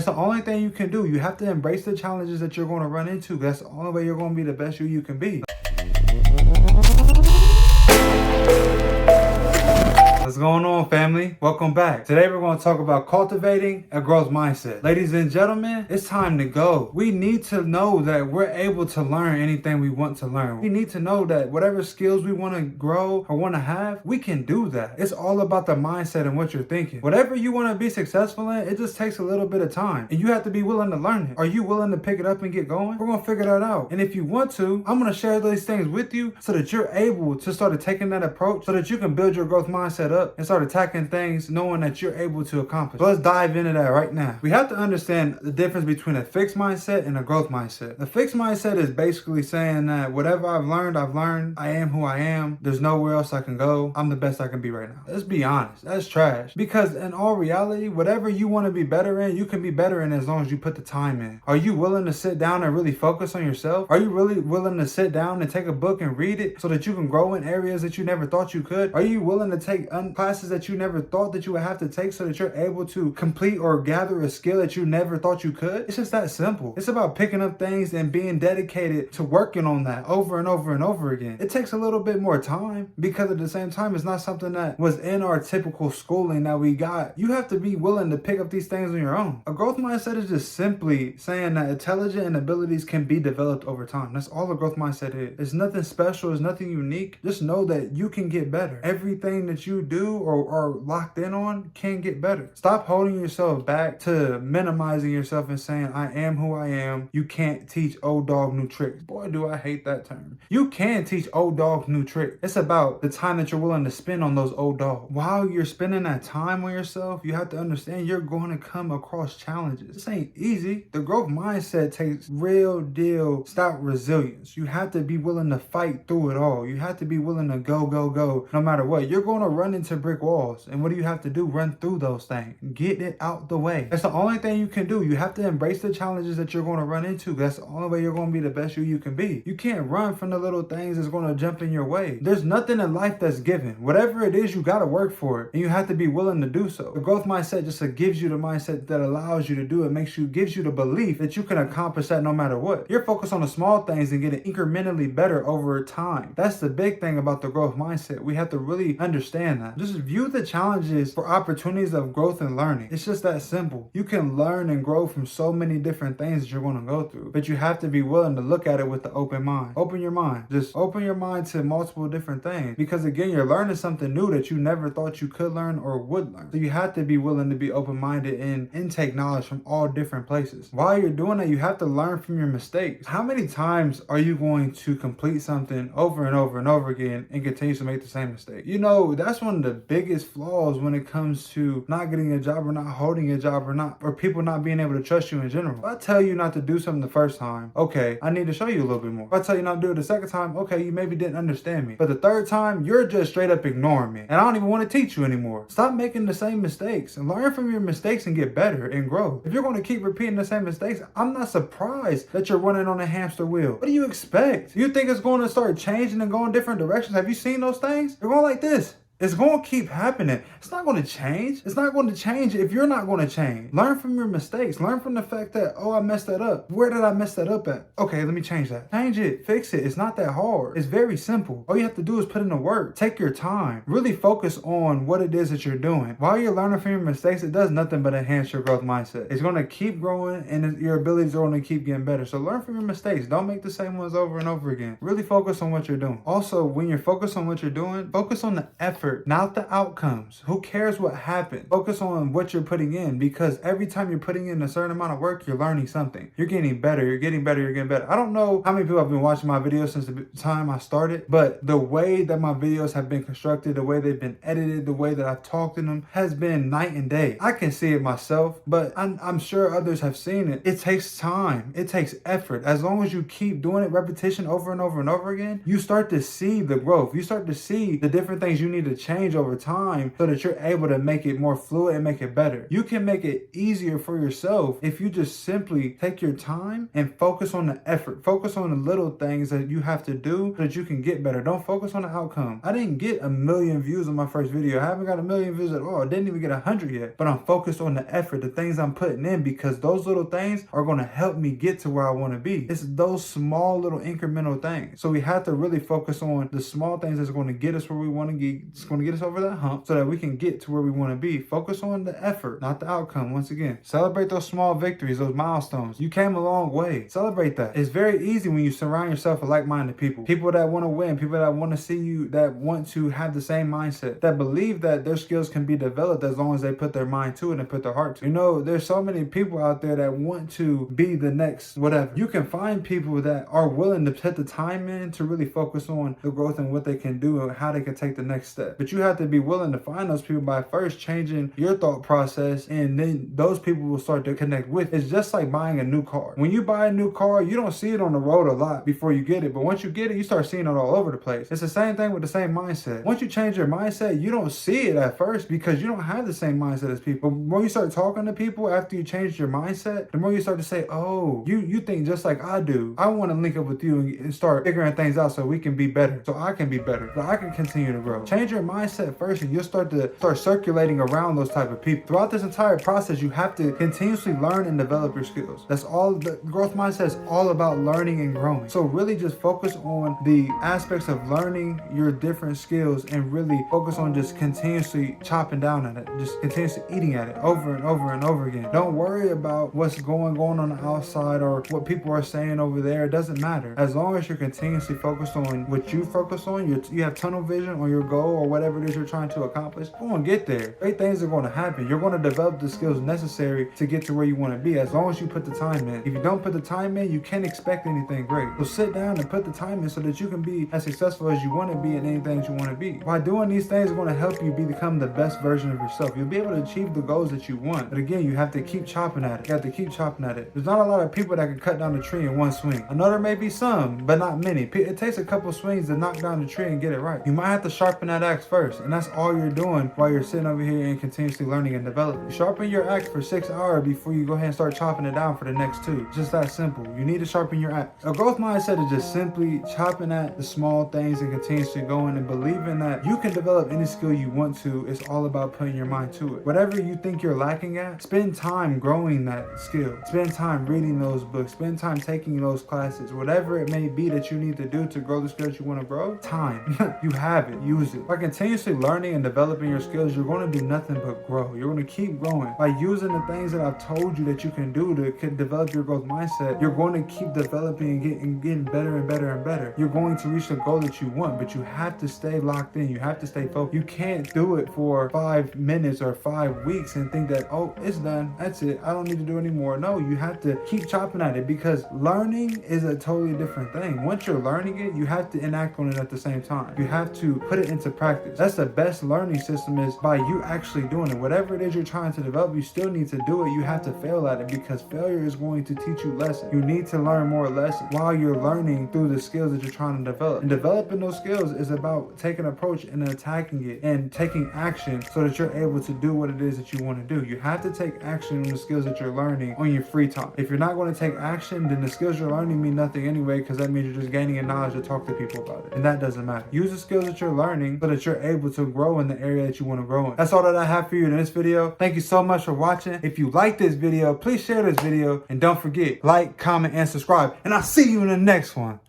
That's the only thing you can do. You have to embrace the challenges that you're going to run into. That's the only way you're going to be the best you can be. What's going on, family? Welcome back. Today we're going to talk about cultivating a growth mindset. Ladies and gentlemen, it's time to go. We need to know that we're able to learn anything we want to learn. We need to know that whatever skills we want to grow or want to have, we can do that. It's all about the mindset and what you're thinking. Whatever you want to be successful in, it just takes a little bit of time. And you have to be willing to learn it. Are you willing to pick it up and get going? We're going to figure that out. And if you want to, I'm going to share these things with you so that you're able to start taking that approach so that you can build your growth mindset up and start attacking things knowing that you're able to accomplish. So let's dive into that right now. We have to understand the difference between a fixed mindset and a growth mindset. The fixed mindset is basically saying that whatever I've learned. I am who I am. There's nowhere else I can go. I'm the best I can be right now. Let's be honest. That's trash. Because in all reality, whatever you want to be better in, you can be better in as long as you put the time in. Are you willing to sit down and really focus on yourself? Are you really willing to sit down and take a book and read it so that you can grow in areas that you never thought you could? Are you willing to take classes that you never thought that you would have to take so that you're able to complete or gather a skill that you never thought you could? It's just that simple. It's about picking up things and being dedicated to working on that over and over and over again. It takes a little bit more time because at the same time, it's not something that was in our typical schooling that we got. You have to be willing to pick up these things on your own. A growth mindset is just simply saying that intelligence and abilities can be developed over time. That's all a growth mindset is. It's nothing special. It's nothing unique. Just know that you can get better. Everything that you do or are locked in on can get better. Stop holding yourself back to minimizing yourself and saying, I am who I am. You can't teach old dog new tricks. Boy, do I hate that term. You can teach old dog new tricks. It's about the time that you're willing to spend on those old dogs. While you're spending that time on yourself, you have to understand you're going to come across challenges. This ain't easy. The growth mindset takes real deal stout resilience. You have to be willing to fight through it all. You have to be willing to go no matter what. You're going to run into brick walls. And what do you have to do? Run through those things. Get it out the way. That's the only thing you can do. You have to embrace the challenges that you're going to run into. That's the only way you're going to be the best you can be. You can't run from the little things that's going to jump in your way. There's nothing in life that's given. Whatever it is, you got to work for it. And you have to be willing to do so. The growth mindset just gives you the mindset that allows you to do it. Gives you the belief that you can accomplish that no matter what. You're focused on the small things and getting incrementally better over time. That's the big thing about the growth mindset. We have to really understand that. Just view the challenges for opportunities of growth and learning. It's just that simple. You can learn and grow from so many different things that you're going to go through, but you have to be willing to look at it with the open mind. Open your mind. Just open your mind to multiple different things, because again, you're learning something new that you never thought you could learn or would learn. So you have to be willing to be open-minded and intake knowledge from all different places. While you're doing that, you have to learn from your mistakes. How many times are you going to complete something over and over and over again and continue to make the same mistake? You know, that's one of the biggest flaws when it comes to not getting a job or not holding a job or people not being able to trust you in general. If I tell you not to do something the first time, okay, I need to show you a little bit more. If I tell you not to do it the second time, okay, you maybe didn't understand me. But the third time, you're just straight up ignoring me. And I don't even want to teach you anymore. Stop making the same mistakes and learn from your mistakes and get better and grow. If you're going to keep repeating the same mistakes, I'm not surprised that you're running on a hamster wheel. What do you expect? You think it's going to start changing and going different directions? Have you seen those things? They're going like this. It's going to keep happening. It's not going to change. It's not going to change if you're not going to change. Learn from your mistakes. Learn from the fact that, oh, I messed that up. Where did I mess that up at? Okay, let me change that. Change it. Fix it. It's not that hard. It's very simple. All you have to do is put in the work. Take your time. Really focus on what it is that you're doing. While you're learning from your mistakes, it does nothing but enhance your growth mindset. It's going to keep growing and your abilities are going to keep getting better. So learn from your mistakes. Don't make the same ones over and over again. Really focus on what you're doing. Also, when you're focused on what you're doing, focus on the effort, not the outcomes. Who cares what happened? Focus on what you're putting in, because every time you're putting in a certain amount of work, you're learning something. You're getting better. You're getting better. You're getting better. I don't know how many people have been watching my videos since the time I started, but the way that my videos have been constructed, the way they've been edited, the way that I've talked in them has been night and day. I can see it myself, but I'm sure others have seen it. It takes time. It takes effort. As long as you keep doing it, repetition over and over and over again, you start to see the growth. You start to see the different things you need to to change over time so that you're able to make it more fluid and make it better. You can make it easier for yourself if you just simply take your time and focus on the effort. Focus on the little things that you have to do so that you can get better. Don't focus on the outcome. I didn't get 1 million views on my first video. I haven't got 1 million views at all. I didn't even get 100 yet. But I'm focused on the effort, the things I'm putting in, because those little things are going to help me get to where I want to be. It's those small little incremental things. So we have to really focus on the small things that's going to get us where we want to get. It's going to get us over that hump so that we can get to where we want to be. Focus on the effort, not the outcome. Once again, celebrate those small victories, those milestones. You came a long way. Celebrate that. It's very easy when you surround yourself with like-minded people. People that want to win, people that want to see you, that want to have the same mindset, that believe that their skills can be developed as long as they put their mind to it and put their heart to it. You know, there's so many people out there that want to be the next whatever. You can find people that are willing to put the time in to really focus on the growth and what they can do and how they can take the next step. But you have to be willing to find those people by first changing your thought process, and then those people will start to connect with. It's just like buying a new car. When you buy a new car, you don't see it on the road a lot before you get it, but once you get it, you start seeing it all over the place. It's the same thing with the same mindset. Once you change your mindset, you don't see it at first because you don't have the same mindset as people. But when you start talking to people after you change your mindset, the more you start to say, oh, you think just like I do. I want to link up with you and start figuring things out so we can be better, so I can be better, so I can continue to grow. Change your mindset first and you'll start circulating around those type of people. Throughout this entire process, you have to continuously learn and develop your skills. That's all. The growth mindset is all about learning and growing. So really just focus on the aspects of learning your different skills and really focus on just continuously chopping down at it, just continuously eating at it over and over and over again. Don't worry about what's going on the outside or what people are saying over there. It doesn't matter. As long as you're continuously focused on what you focus on, you have tunnel vision on your goal or whatever it is you're trying to accomplish, you're going to get there. Great things are going to happen. You're going to develop the skills necessary to get to where you want to be as long as you put the time in. If you don't put the time in, you can't expect anything great. So sit down and put the time in so that you can be as successful as you want to be in anything that you want to be. By doing these things, it's going to help you become the best version of yourself. You'll be able to achieve the goals that you want. But again, you have to keep chopping at it. You have to keep chopping at it. There's not a lot of people that can cut down the tree in one swing. I know there may be some, but not many. It takes a couple swings to knock down the tree and get it right. You might have to sharpen that axe first, and that's all you're doing while you're sitting over here and continuously learning and developing. Sharpen your axe for 6 hours before you go ahead and start chopping it down for the next 2. Just that simple. You need to sharpen your axe. A growth mindset is just simply chopping at the small things and continuously going and believing that you can develop any skill you want to. It's all about putting your mind to it. Whatever you think you're lacking at, spend time growing that skill. Spend time reading those books. Spend time taking those classes. Whatever it may be that you need to do to grow the skills you want to grow, time. You have it. Use it. By continuously learning and developing your skills, you're going to do nothing but grow. You're going to keep growing. By using the things that I've told you that you can do to develop your growth mindset, you're going to keep developing and getting better and better and better. You're going to reach the goal that you want, but you have to stay locked in. You have to stay focused. You can't do it for 5 minutes or 5 weeks and think that, oh, it's done. That's it. I don't need to do anymore. No, you have to keep chopping at it because learning is a totally different thing. Once you're learning it, you have to enact on it at the same time. You have to put it into practice. That's the best learning system, is by you actually doing it. Whatever it is you're trying to develop, you still need to do it. You have to fail at it because failure is going to teach you lessons. You need to learn more lessons while you're learning through the skills that you're trying to develop. And developing those skills is about taking an approach and attacking it and taking action so that you're able to do what it is that you want to do. You have to take action on the skills that you're learning on your free time. If you're not going to take action, then the skills you're learning mean nothing anyway, because that means you're just gaining a knowledge to talk to people about it. And that doesn't matter. Use the skills that you're learning so that you're able to grow in the area that you want to grow in. That's all that I have for you in this video. Thank you so much for watching. If you like this video, please share this video and don't forget, like, comment, and subscribe. And I'll see you in the next one.